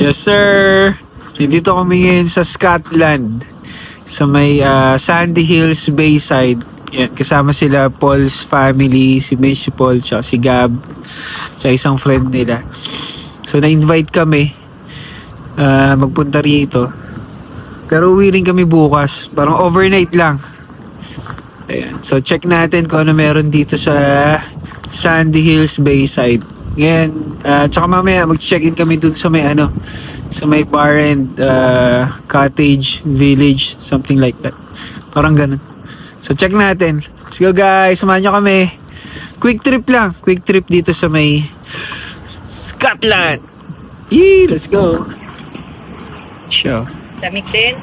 Yes, sir. Dito kami ngayon sa Scotland. Sa may Sandy Hills Bayside. Yan, kasama sila Paul's family, si Miss Paul, tsaka si Gab, sa isang friend nila. So, na-invite kami magpunta rito. Pero uwi rin kami bukas. Parang overnight lang. Ayan. So, check natin kung ano meron dito sa Sandy Hills Bayside. Ngayon, tsaka mamaya mag-check-in kami dun sa may sa may bar and cottage, village, something like that. Parang ganun. So, check natin. Let's go, guys. Samahan nyo kami. Quick trip lang. Quick trip dito sa may Scotland. Yee, let's go. Show. Damit din.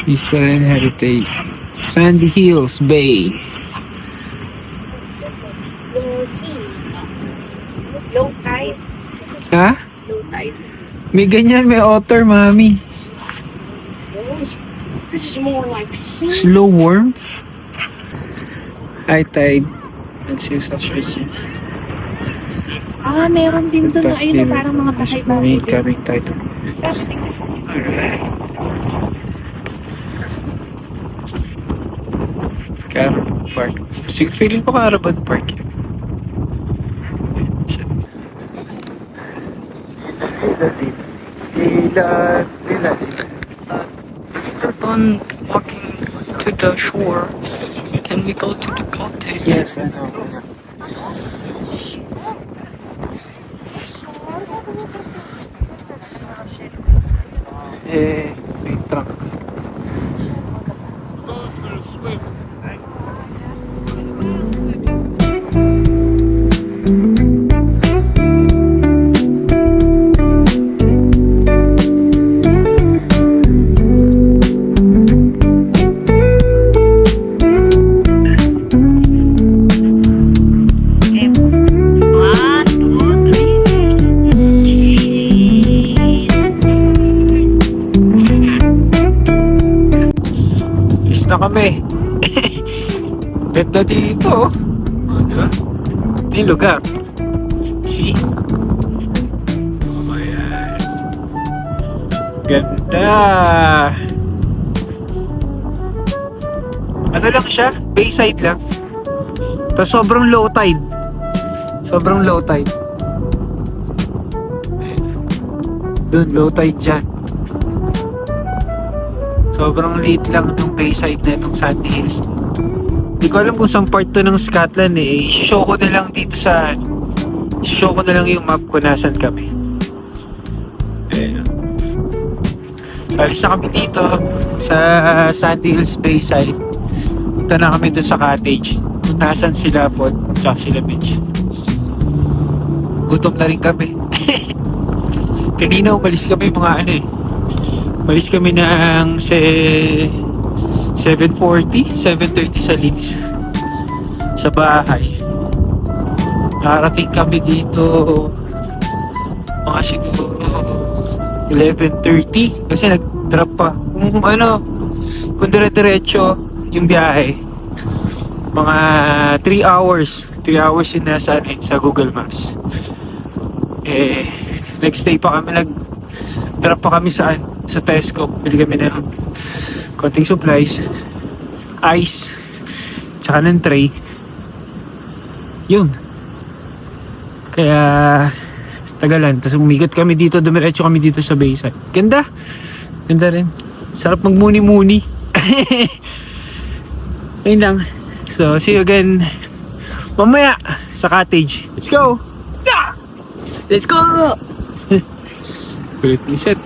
History and Heritage. Sandy Hills Bay. Low tide. Ha? Low tide. May ganyan, may otter, mami. This is more like sea. Slow warm. High tide. And seas of searching. Meron din doon na ayun na parang mga bahay-bahay. Coming title. Sabi din. Alright. Caravan Park. Feeling ko Caravan Park. We're done walking to the shore. Can we go to the cottage? Yes, I know. May truck. Na kami. Ganda dito. Diba? Ito yung lugar. See? Oh, ayan. Ganda. Ano lang siya? Bayside lang. Tapos sobrang low tide. Sobrang low tide. Doon, low tide dyan. Sobrang liit lang ng bayside na itong Sandy Hills. Hindi ko alam kung saan part to ng Scotland eh. I-show ko na lang dito sa... I-show ko na lang yung map ko nasan kami. Ayan. So, alis na kami dito sa Sandy Hills Bayside. Punta na kami dun sa cottage. Kung nasan sila po, tsaka sila Mitch. Gutom na rin kami. Kanina umalis kami mga Malis kami ng 7:30 sa Leeds. Sa bahay. Nakarating kami dito mga siguro 11:30 kasi nag-drop pa. Kung dire-diretso yung biyahe, mga 3 hours. 3 hours yun nasa sa Google Maps. Nag-stay pa kami, nag-drop pa kami sa Tesco. Bili kami ng konting supplies, ice, tsaka ng tray. Yun. Kaya tagalan. Tapos umikot kami dito, dumiretso kami dito sa Bayside. Ganda. Ganda rin. Sarap magmuni-muni. Ayun lang. So, see you again mamaya sa cottage. Let's go! Yeah! Let's go! Wait, reset.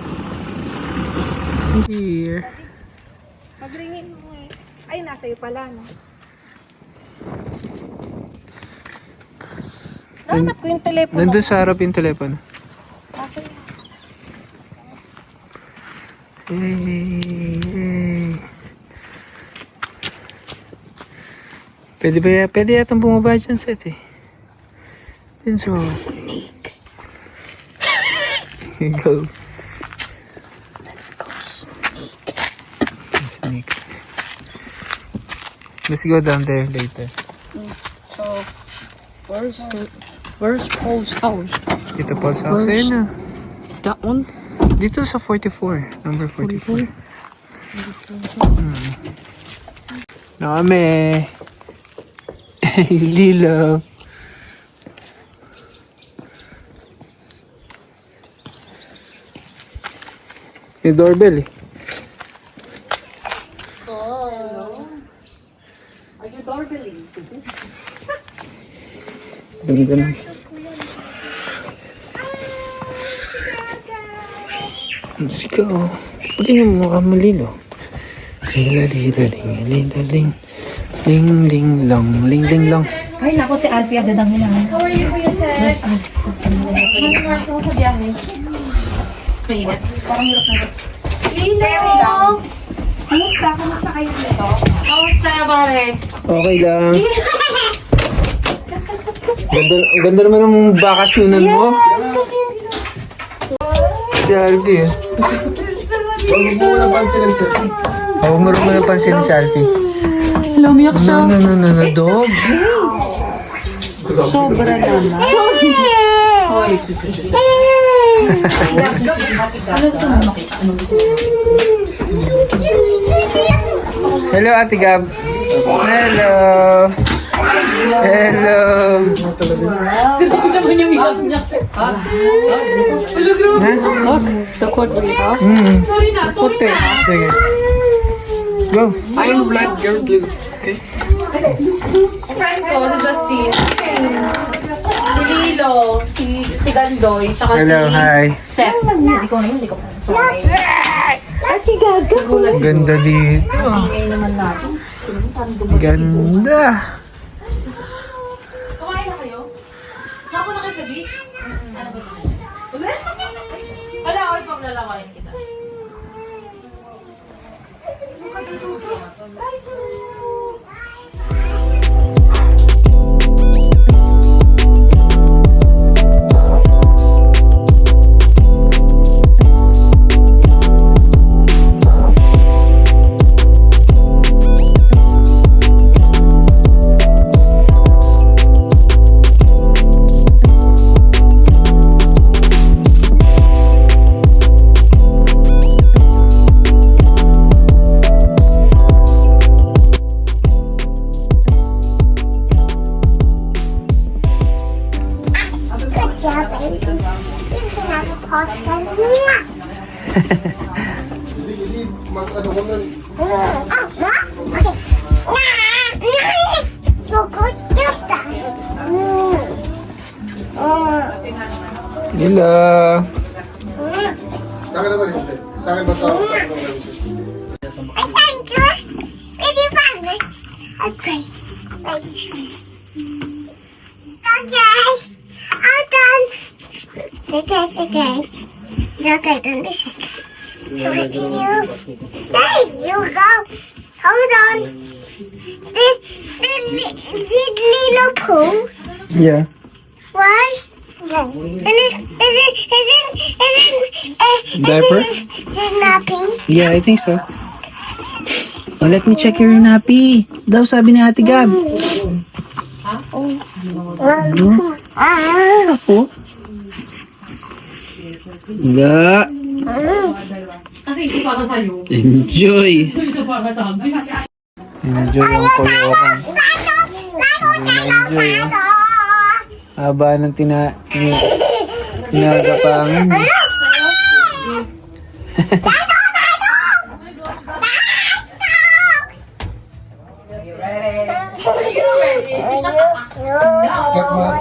Here. Magringin mo eh. Ay, nasa iyo pala, no? Nahanap ko yung telepono. Nandun sa harap yung telepono. Nasa iyo. Pwede yatang bumaba dyan, Seth eh. Snake. Go. Let's go, snake. Snake. Let's go down there later. So, where's Paul's house? Ito Paul's house. Ayun na. That one? Dito sa 44. Number 44. Na kami. Lilo. May doorbell eh. Are you doorbelling? Ganda na. Let's go. Pwede yung mukha mo, Lilo. Lila, lila, ling, lila, ling. Ling, ling, long, ling, ling, long. Ay, naku, si Alfie, dadang nila. How are you, Princess? Ano ko sa biyahe? Mainit. Parang hirap na. Lilo! Kamusta? Kamusta kayo dito? Kamusta, pare? Okay lang. Ang ganda naman ng bakasyonan mo. Si Alfie eh. Huwag mo na pansinin sir. Huwag mo naman napansin si Alfie. Lumiyak siya. No, dog. Sobra naman. Hello, Ate Gab. Hello. Hello. The quad we have. Sorry na, sorry na. Sige. Go. I'm black, you're blue. Friend ko, si Justin. Si Lilo, si Gandoy, tsaka Hello, si hi. Seth. Hindi ko na yun, hindi ko pa. Sorry. At si Gaga. Ang ganda dito. Ingay naman natin. Ganda. Kumain na kayo? Saan na kayo sa beach? Ano ba ito? Ulit? Wala, all pang lalawain kita. Hindi, mas ano ko nun. Hello. Sa akin naman isa sir. Sa akin ba ito? Okay. I'm done. Okay. Okay, don't be sick. There you go. Hold on. Did Lilo poo? Yeah. Why? No. Diaper? Is it nappy? Yeah, I think so. Oh, let me check your nappy. Daw sabi ni Ate Gab. Ako? Ga. Kasi ito para sa'yo. Enjoy. Ito para sa amin. Enjoy yung kolokan. Enjoy. Haba ng tinagapangan.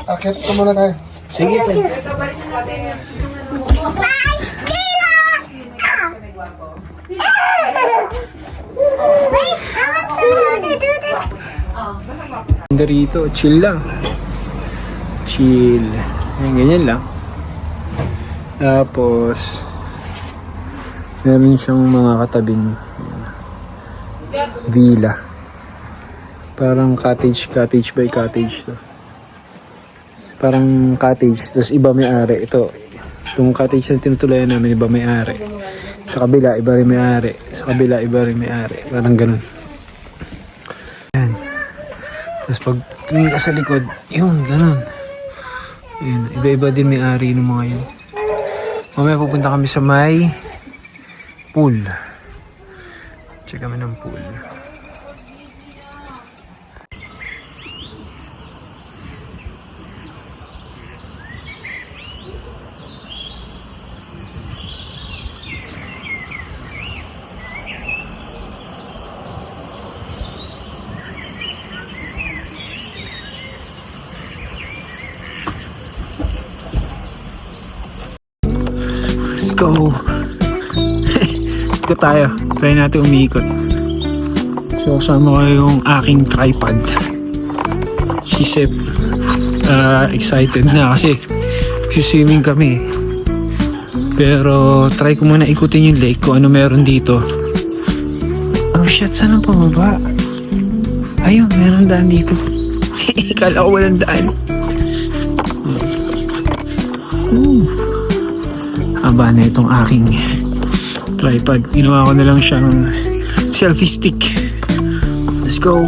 Akit ko muna tayo. Sige tayo. Wait, I want someone to do this. Dito, chill lang. Chill. Ayan, ganyan lang. Tapos, meron siyang mga katabing villa. Parang cottage by cottage to. Parang cottage, tapos iba may-ari. Itong cottage na tinutulayan namin, iba may-ari. Sa kabila, iba rin may-ari. Sa kabila, iba rin may-ari. Parang ganun. Ayan. Tapos pag tumingin ka sa likod, yun, ganun. Ayan, iba-iba din may-ari ng mga yun. Mamaya pupunta kami sa may pool. Check kami ng pool. Let's go. Ikot tayo. Try natin umiikot. So, kasama ko yung aking tripod. She said, excited na kasi swimming kami. Pero, try ko muna ikutin yung lake kung ano meron dito. Oh shit, saan ang pababa? Ayun, meron daan dito. Kala ko walang daan. Haba na itong aking tripod. Ginawa ko na lang siyang selfie stick. Let's go.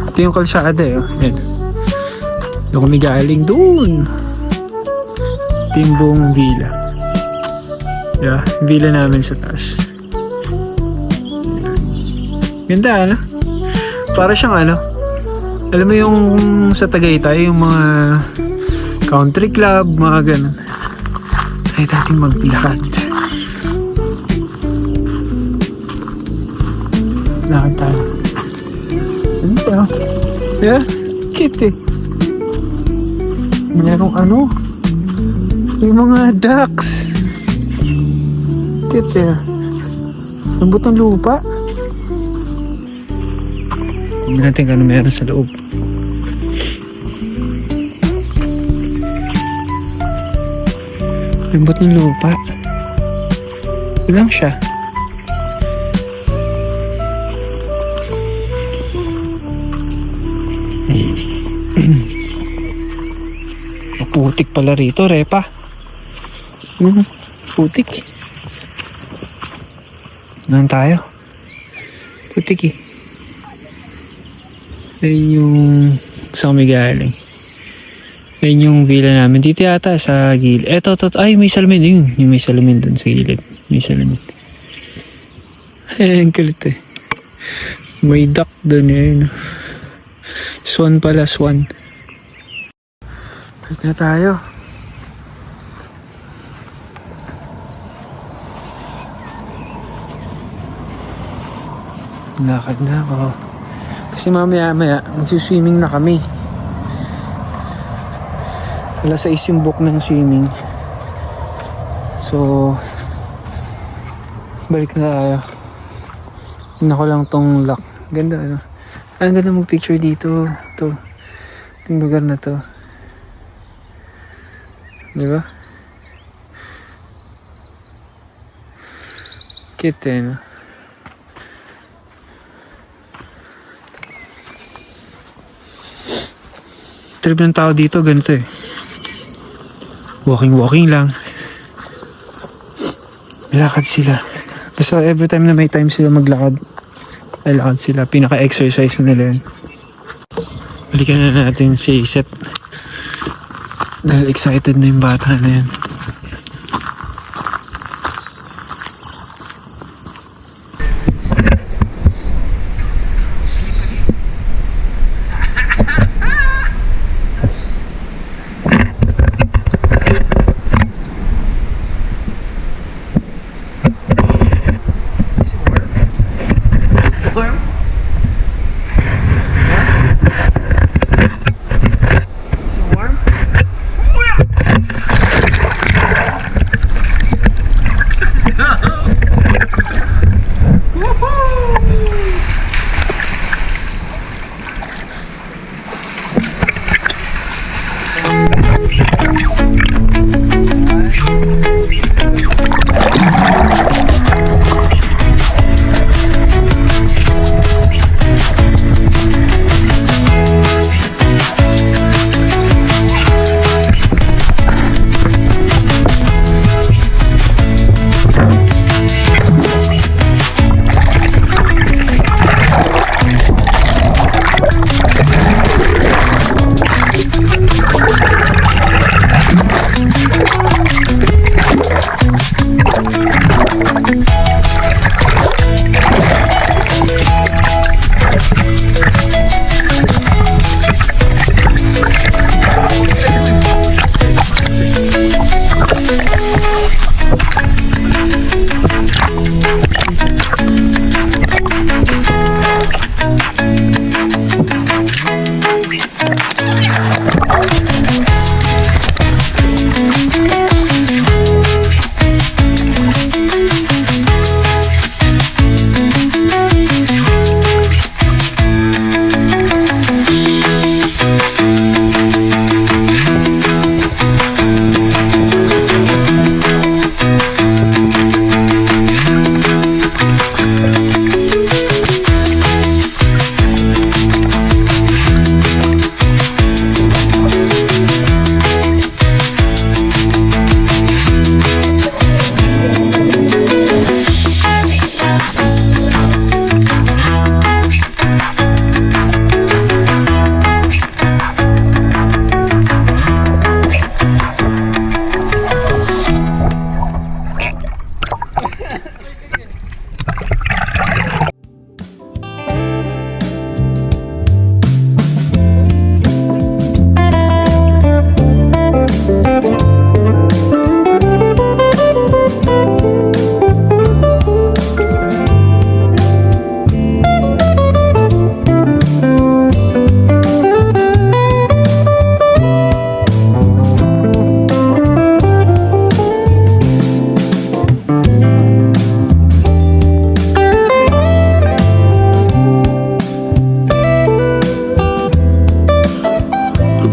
Ito yung kalsada eh. Yan. Doon kami galing doon. Ito yung buong villa. Yeah, villa namin sa taas. Ganda ano? Para siyang ano? Alam mo yung sa Tagaytay, yung mga country club, mga ganun. Ay, dating maglakad. Lakad tayo. Ano ba? Yeah, cute eh. Merong ano? Yung mga ducks. Cute eh. Lambot ng lupa. Tingnan natin kung ano meron sa loob. Lambot ng lupa. Ilang siya. Putik pala rito, Repa. Putik. Nan tayo. Putik eh. Ayun yung saan kami galing. Ayun yung villa namin. Dito yata sa gilid. Eto. Ay, may salamin. Yun. Yung may salamin dun sa gilid. May salamin. Ay, ang kulit eh. May duck dun eh. Swan pala, swan. Balik na tayo. Lakad na ako. Kasi mamaya magsuswimming na kami. Alas 6 yung book ng swimming. So balik na tayo. Tingnan ko lang tong lock. Ganda ano. Ang ganda mo picture dito. Itong lugar na to. Diba? Cute eh, no? Trip ng tao dito, ganito eh. Walking lang. Lakad sila. Basta every time na may time sila maglakad, ay lakad sila. Pinaka-exercise nila yun. Balikan na natin si Seth. Dahil excited na yung bata na yan.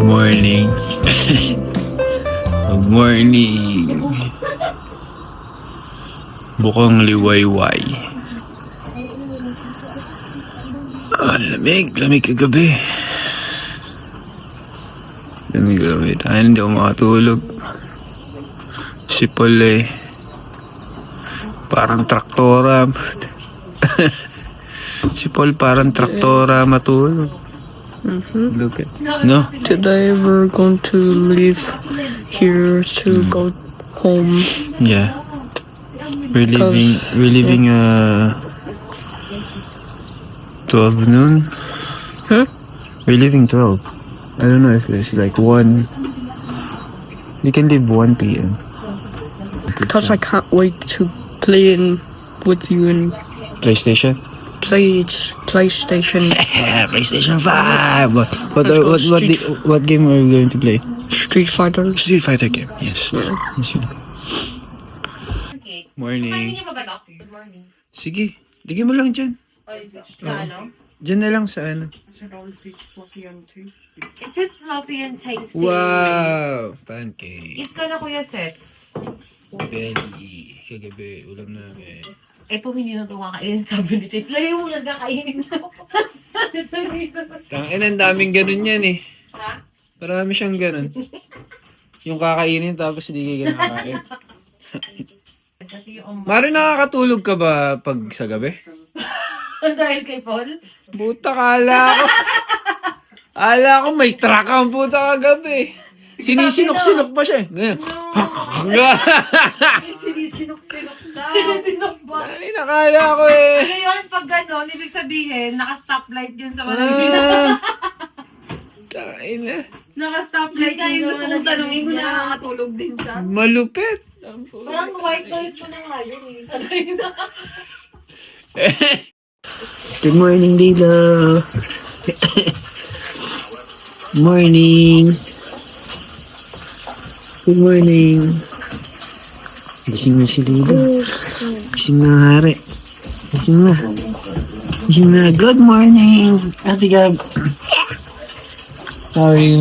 morning. Good morning. Bukang liwayway. Lamig. Lamig kagabi. Lamig kagabi. Tayo hindi ako makatulog. Si Paul parang traktora. Si Paul parang traktora matulog. Look at no. Today we're going to leave here to go home. Yeah. We're leaving 12 noon. Huh? We're leaving 12. I don't know if it's like 1. We can leave 1 p.m. Because I can't wait to play with you and PlayStation? play PlayStation. Yeah, PlayStation 5. Let's go What game are we going to play? Street Fighter. Street Fighter game. Yes. Yeah. Yes, yun. Okay. Morning. Kainin niyo ba ba? Good morning. Sige, ligyan mo lang dyan. Sa ano? Dyan na lang sa ano. It says fluffy and tasty. Wow! Pancake. Eat ka na, Kuya Seth. Belly. Kagabi, ulam namin. Ito, hindi na ito kakainin, sabi ni Chase. Lagi mo nagkakainin na. Tangin, ang daming ganun yan eh. Ha? Marami siyang ganun. Yung kakainin tapos hindi ka kinakain. Kasi yung Mari, nakakatulog ka ba pag sa gabi? dahil kay Paul? Puta, kala ko. Ala ko may truck ang puta kagabi. Sinisinok-sinok pa siya eh. Ganyan. Sinisinok-sinok daw. Sinisinok ba? Ay, nakala ko eh. Ngayon, pag gano'n, ibig sabihin, naka-stoplight yun sa mga Tain na. Naka-stoplight yun sa mga tanongin kung nakakatulog din siya. Malupit. Parang white noise mo na nga yun eh. Sanay na. Good morning, Lilo. Morning. Good morning. Gising na si Lilo. Gising na, Hari. Gising na. Gising na. Good morning, Ate Gab. How are you?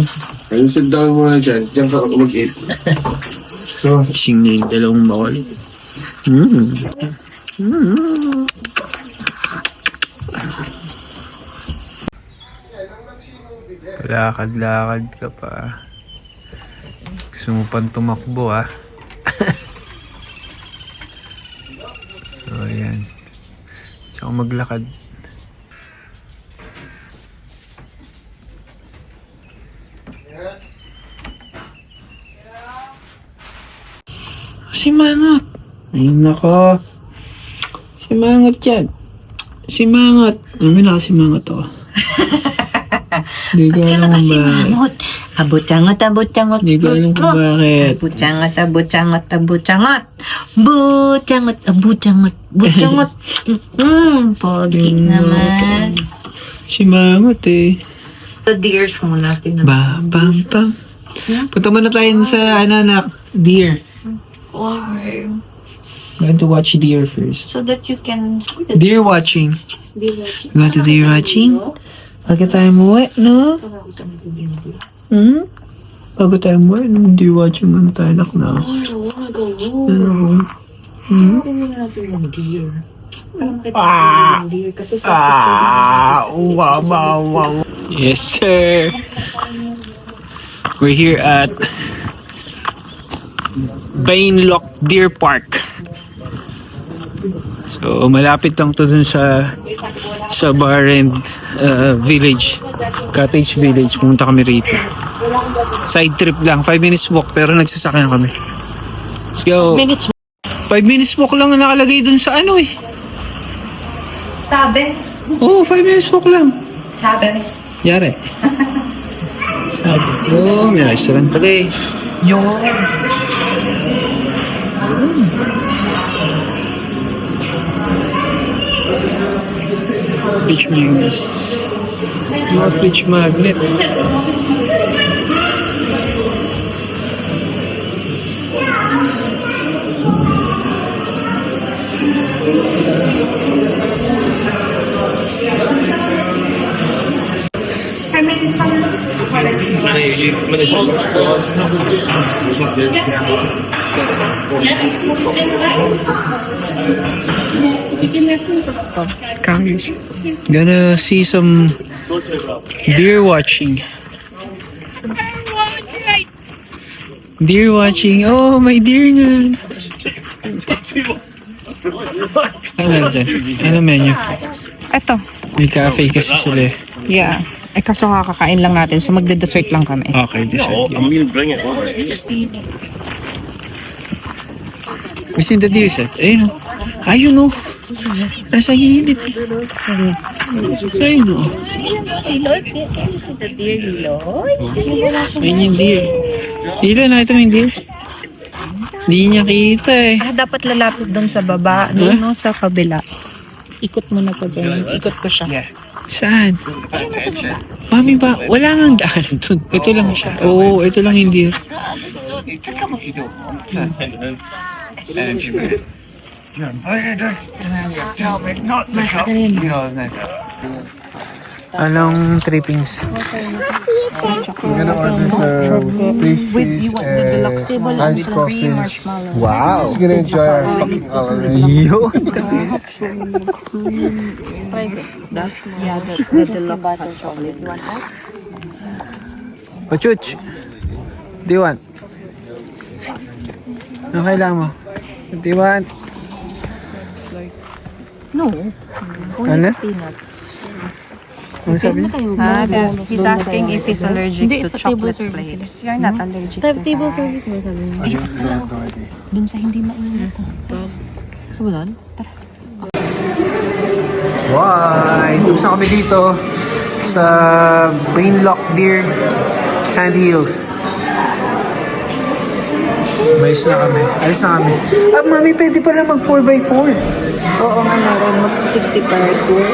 Ayun, sit down muna dyan. Diyan ka ako mag-eat. So, Gising na yung dalawang bakal. Lakad-lakad ka pa. Gusto mo pang tumakbo, ah. So, ayan. Tsaka maglakad. Si Mangot. Ay, nako. Si Mangot yan. Si Mangot. Alam na si Mangot ako. Hindi ko alam kung bakit. Abot-cangot, abot-cangot. Hindi ko alam kung bakit. Abot-cangot, abot-cangot, abot-cangot. Abot-cangot, abot-cangot, abot-cangot. Pogi naman. Si Mangot eh. The deers muna natin. Ba, bam, bam. Punta muna tayo sa anak. Deer. Why? Going to watch deer first. So that you can see the Deer watching. deer watching. Go to deer watching? Bago tayo muwi, no? Bago tayo muwi, no? Deer watching muna tayo, anak na. I don't wanna go home. Ano? Hindi natin yung deer. Parang kita yung deer kasi sa picture. Wow. Yes, sir. We're here at Bainlock Deer Park. So, malapit lang to dun sa Barend Village, Cottage Village. Pumunta kami rito. Side trip lang, 5 minutes walk pero nagsasakyan kami. Let's go. 5 minutes walk lang na nakalagay dun sa ano eh. Sabi. Oo, 5 minutes walk lang. Sabi. Yari. Sabi. Oh, may restaurant pala eh. Fridge magnets. Mga fridge magnet. Gonna see some deer watching. Deer watching. Oh, may deer nga. Ano dyan? Ano menu? Eto. May cafe kasi sila eh. Yeah. Eh kaso kakakain lang natin, so magde-dessert lang kami. Okay, dessert. Missing the deer set. Ayun o. Ayun o. Nasa gilid. Ayun o. Ayun yung deer. Dito, nakita mo yung deer? Hindi niya kita eh. Dapat lalapit doon sa baba, doon no, sa kabila. Ikot mo na pa doon. Ikot ko siya. Saan? Mami ba? Wala nga ang daanan dun. Ito lang siya. Oo, ito lang yung deer. Anong trippings? I'm gonna order some pastries and iced coffees. Wow! Just gonna enjoy our fucking hour. Yun! Pachuch! What do you want? Ano kailangan mo? What do you want? No. Ano? Peanuts. Ano sabi niya? He's asking if he's allergic to chocolate flakes. You're not allergic to Table service mo sabi mo. Dun sa hindi mainit. Gusto mo doon? Why? Tapos na kami dito sa Brainlock Deer, Sandy Hills. Alis na kami. Ah, mami, pwede pala mag 4x4. Oo nga meron. Magsi-60 per tour.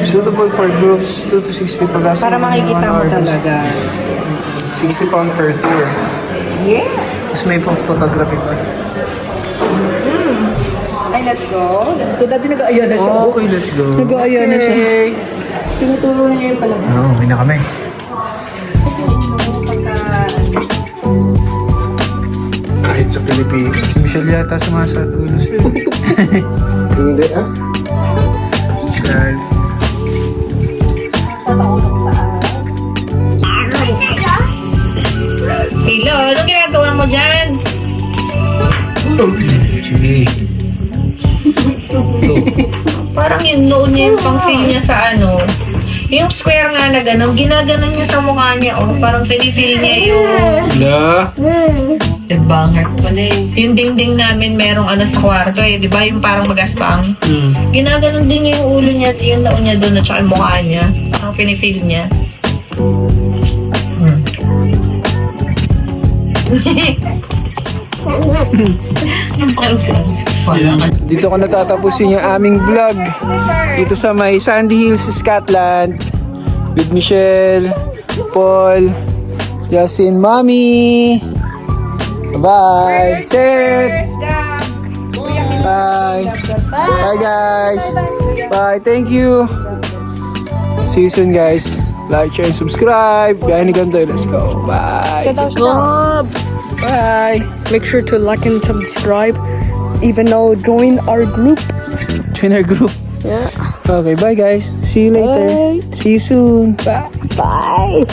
Suitable for groups 2 to 6 people. Para makikita mo talaga. 60 pound per tour. Yeah! Tapos may pang photography pa. Ay, let's go. Let's go. Dati nag-aaya na siya. Okay, let's go. Nag-aaya na siya. Tinuturo niya yung palabas. Oo, may na kami. Kahit sa Pilipinas. Si Michelle yata sumasatulo. Hindi ah. Michelle. Hello, anong ginagawa mo dyan? Sige. Parang yung noon niya yung pang-feel niya sa ano. Yung square nga na gano'n, ginaganon niya sa mukha niya. Oh, parang pinifeel niya yung... Da? Nagbangat pala eh. Yung dingding namin merong ano sa kwarto eh. Di ba yung parang magaspang? Ginaganon din niya yung ulo niya, yung noon niya doon at saka yung mukha niya. Parang pinifeel niya. Dito ko natatapusin yung aming vlog dito sa may Sandy Hills, Scotland with Michelle, Paul, Yasin, Mommy. Bye. Set. Bye. Bye guys. Bye. Thank you. See you soon guys. Like, share, and subscribe. Biyahe ni Gandoy. Let's go. Bye. Bye. Make sure to like and subscribe. Even though join our group. Join our group. Yeah. Okay, bye guys. See you later. See you soon. Bye. Bye.